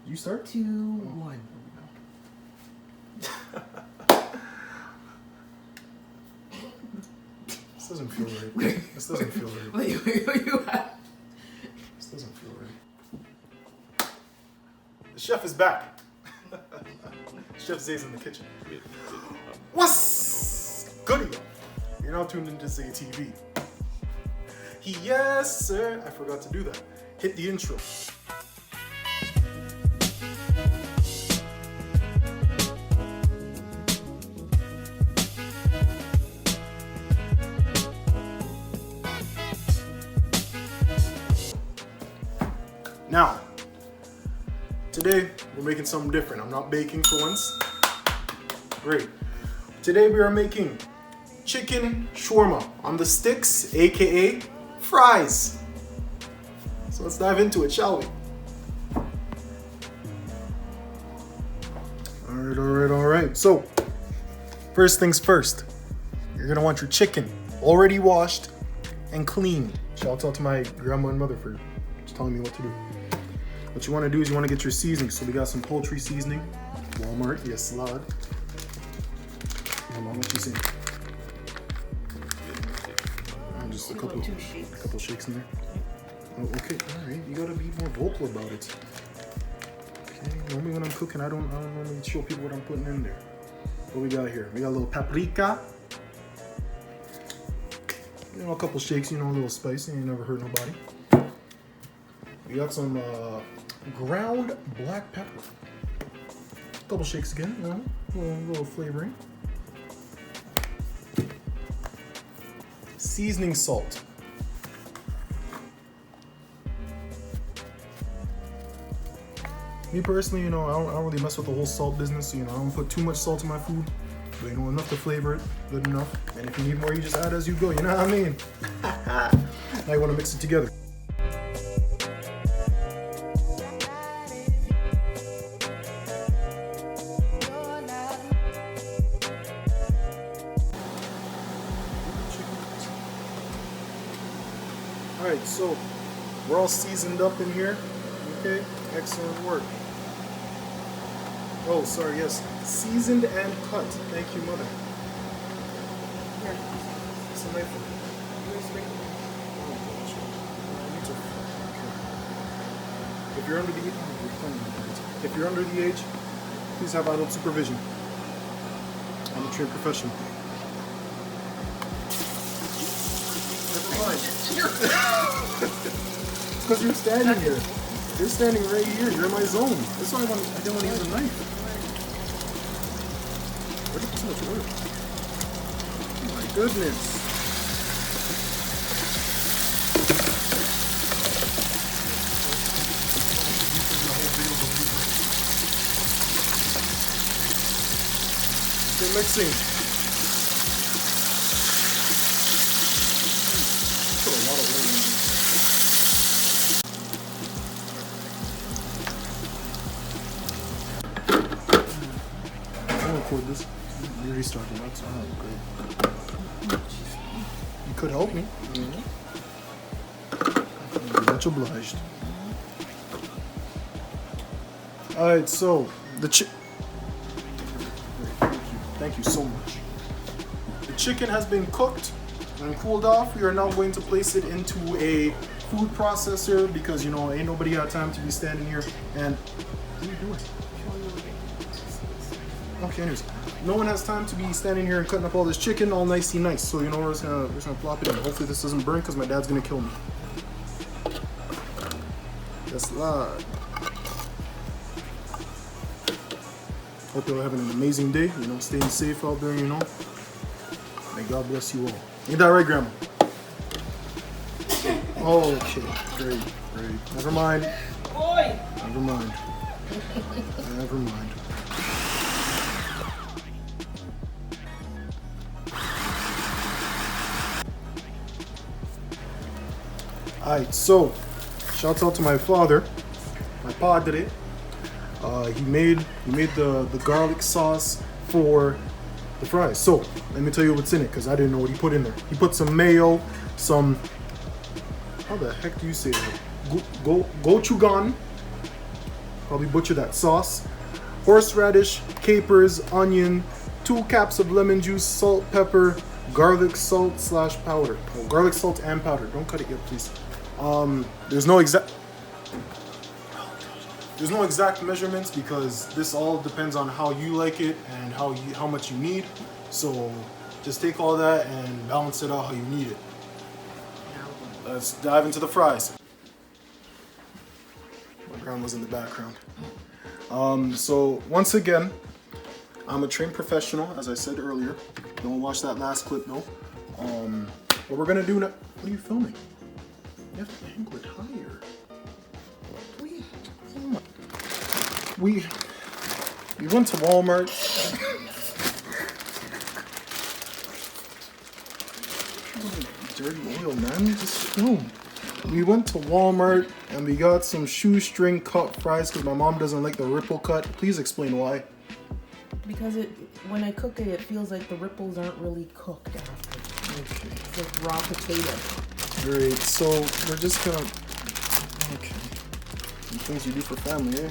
You start? 2, 1. This doesn't feel right. This doesn't feel right. Wait. This doesn't feel right. The chef is back. Chef Zay's in the kitchen. What's goody? You're now tuned into Zay TV. Yes, sir. I forgot to do that. Hit the intro. Now, today we're making something different. I'm not baking for once. Great. Today we are making chicken shawarma on the sticks, aka fries. So let's dive into it, shall we? All right. So, first things first. You're gonna want your chicken already washed and clean. Shout out to my grandma and mother for just telling me what to do. What you want to do is you want to get your seasoning. So we got some poultry seasoning, Walmart, yes, salad. Hold on, what you say? Just a couple shakes in there. Oh, okay, all right. You gotta be more vocal about it. Okay, normally when I'm cooking, I don't normally show people what I'm putting in there. What we got here? We got a little paprika. You know, a couple shakes. You know, a little spicy. Ain't never hurt nobody. We got some ground black pepper. Couple shakes again. You know, a little flavoring. Seasoning salt. Me personally, you know, I don't really mess with the whole salt business. You know, I don't put too much salt in my food, but you know, enough to flavor it, good enough. And if you need more, you just add as you go. You know what I mean? Now you want to mix it together. Alright, so we're all seasoned up in here. Okay, excellent work. Oh, sorry, yes. Seasoned and cut. Thank you, mother. Here. It's a knife. Oh, gosh. I need to. Okay. If you're under the age, if you're under the age, please have adult supervision. I'm a trained professional. Because you're standing here. You're standing right here. You're in my zone. That's why I didn't want to use a knife. Where did so much work? Oh my goodness. You're mixing. Put a lot of oil in there. I'll record this. You restarted that, so great. You could help me. Much obliged. Alright, so the Thank you so much. The chicken has been cooked and cooled off. We are now going to place it into a food processor because, you know, ain't nobody got time to be standing here and... What are you doing? Okay, anyways. No one has time to be standing here and cutting up all this chicken all nicey nice. So, you know, we're just gonna plop it in. Hopefully this doesn't burn because my dad's gonna kill me. Yes, Lord. Hope you're having an amazing day, you know, staying safe out there, you know. May God bless you all. Ain't that right, Grandma? Okay, great. Never mind. Boy! Never mind. Alright, so, shout out to my father, my padre. He made the garlic sauce for the fries. So let me tell you what's in it, because I didn't know what he put in there. He put some mayo, some, how the heck do you say that? Gochujang, probably butchered that sauce. Horseradish, capers, onion, 2 caps of lemon juice, salt, pepper, garlic salt / powder. Oh, garlic salt and powder. Don't cut it yet, please. There's no exact measurements because this all depends on how you like it and how much you need. So just take all that and balance it out how you need it. Let's dive into the fries. My grandma's in the background. So once again, I'm a trained professional, as I said earlier. Don't watch that last clip though. What we're gonna do now? What are you filming? You have to angle it higher. We went to Walmart. Dirty oil, man. Just film. We went to Walmart and we got some shoestring cut fries because my mom doesn't like the ripple cut. Please explain why. Because when I cook it, it feels like the ripples aren't really cooked after. Okay. It's like raw potato. Great. So we're just gonna. Okay. Some things you do for family, eh?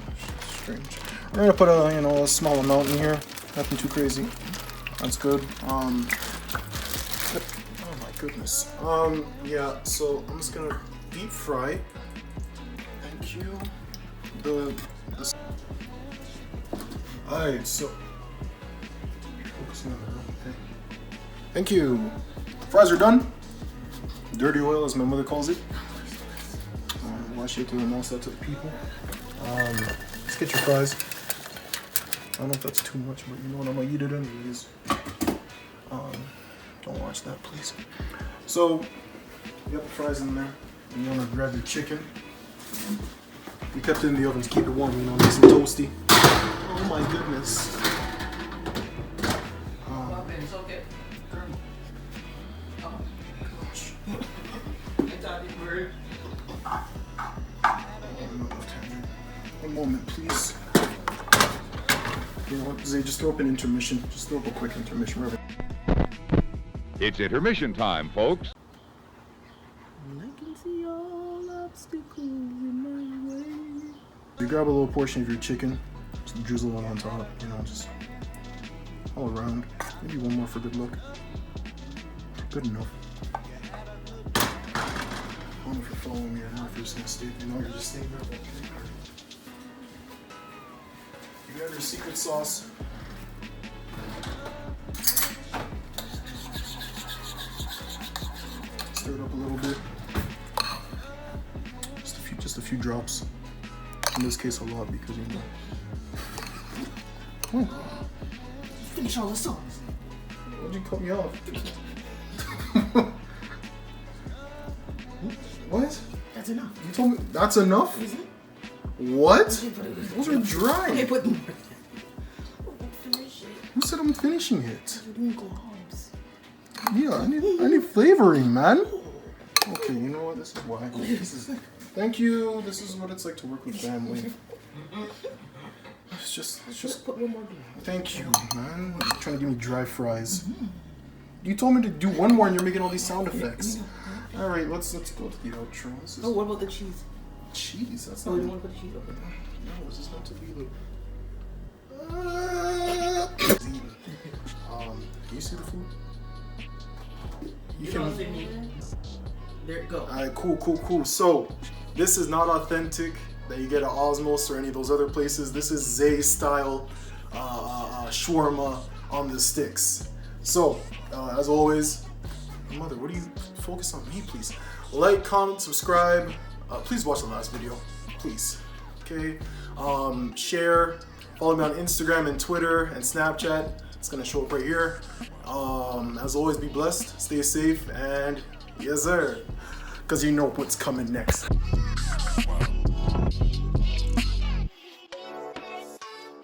Gosh, strange. We're gonna put a small amount in here. Nothing too crazy. That's good. Oh my goodness. Yeah. So I'm just gonna deep fry. Thank you. Alright, so okay. Thank you. Fries are done. Dirty oil, as my mother calls it. Wash it to announce that to the people. Let's get your fries. I don't know if that's too much, but you know what? I'm gonna eat it anyways. Don't watch that, please. So you got the fries in there. You wanna grab your chicken. You kept it in the oven to keep it warm, nice and toasty. Oh my goodness. It's okay. Oh Gosh. I thought you were. One moment, please. You know what, Zay, just throw up an intermission. Just throw up a quick intermission. It's intermission time, folks. I can see all obstacles in my way. You grab a little portion of your chicken, just drizzle it on top, just all around. Maybe one more for good luck. Good enough. I don't know if you're following me or not, if you're just gonna stay, you're just staying there. Okay. You have your secret sauce. Stir it up a little bit. Just a few drops. In this case, a lot because Finish all the sauce. Why'd you cut me off? What? That's enough. You told me that's enough? Is it? What? Okay, put it. Those are dry. Okay, put them. Finish it. Who said I'm finishing it? You're doing globs. Yeah, I need flavoring, man. Okay, you know what? This is why. Thank you. This is what it's like to work with family. It's just. Put one more. Thank you, man. You're trying to give me dry fries. You told me to do one more, and you're making all these sound effects. All right, let's go to the outro. Oh, what about the cheese? Cheese. That's Oh, not. you want to put the cheese over there? No, this is meant to be the. Can you see the food? You can. There it goes. Alright, cool. So, this is not authentic that you get at Osmos or any of those other places. This is Zay style shawarma on the sticks. So, as always, mother, what do you focus on me, please? Like, comment, subscribe. Please watch the last video, please. Okay. Share. Follow me on Instagram and Twitter and Snapchat. It's gonna show up right here. As always, be blessed, stay safe, and yes sir, because you know what's coming next.